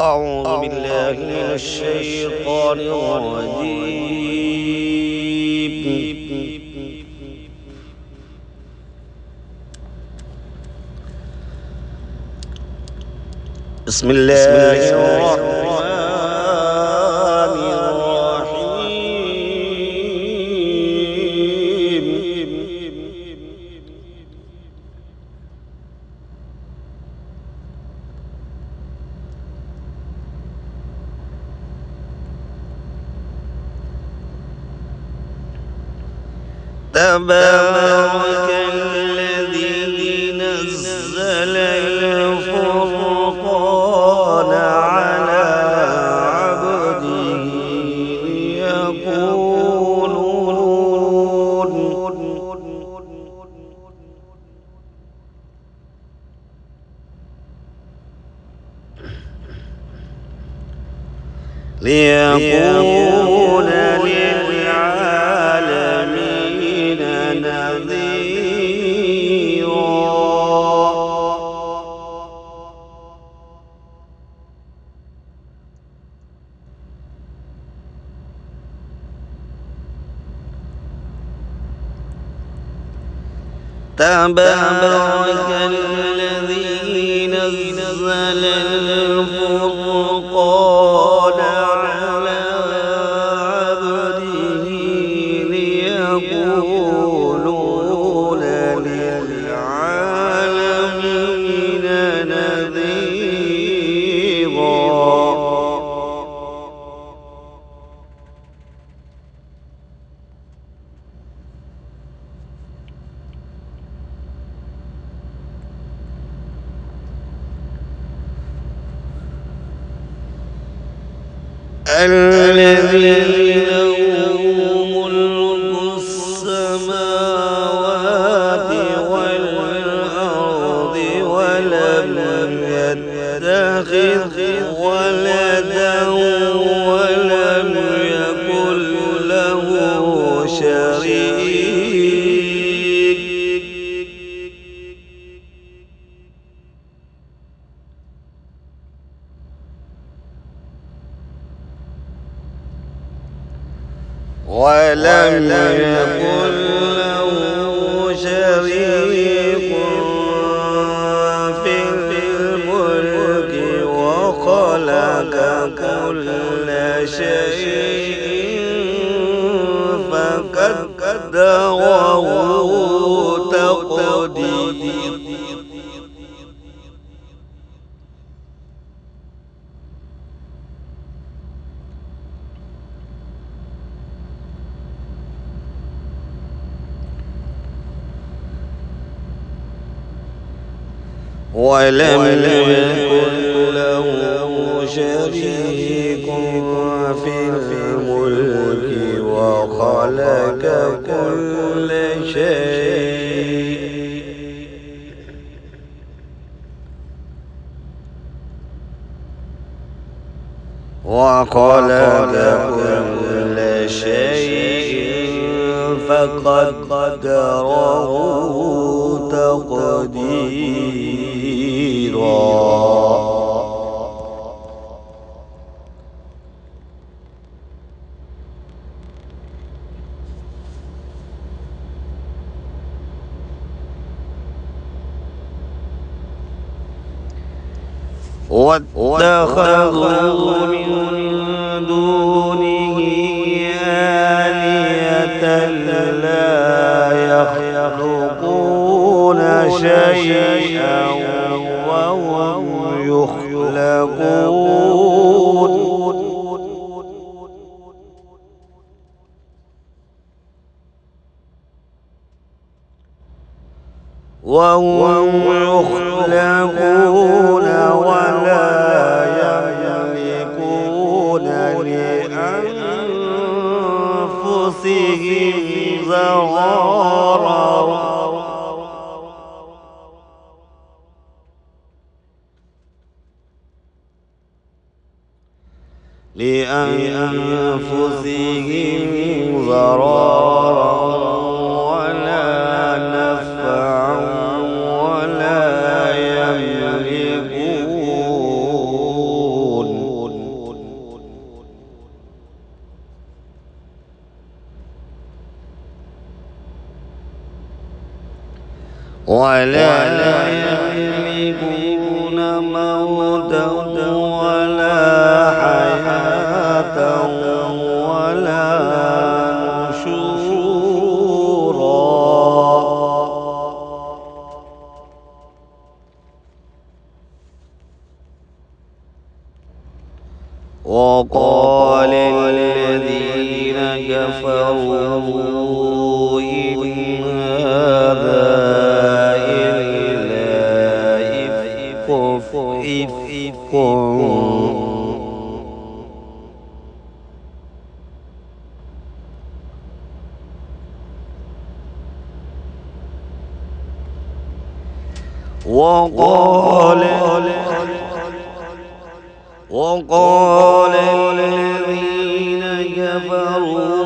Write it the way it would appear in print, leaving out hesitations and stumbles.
أعوذ بالله من الشيطان الرجيم. بسم الله الرحمن الرحيم. تبارك الذي نزل الفرقان على عبده ليكون للعالمين نذيرا. تبارك الذي نزل الفرقان على عبده ليكون للعالمين نذيرا. الذي له ملك السماوات والأرض ولم يتخذ ولدا ولم يكن له شريك في الملك وخلق كل شيء فقدره تقديرا. ولم يكن له شريك في الملك وخلق كل شيء فقدره تقديرا. واتخذوا من دونه آلهة لا يخلقون شيئا وهم يخلقون. ولا يملكون لأنفسهم ضررا ولا نفعا ولا يملكون. ولا يملكون موتا ولا حياة ولا نشورا. وقال الذين كفروا إن هذا إلا إفك وقال الذين كفروا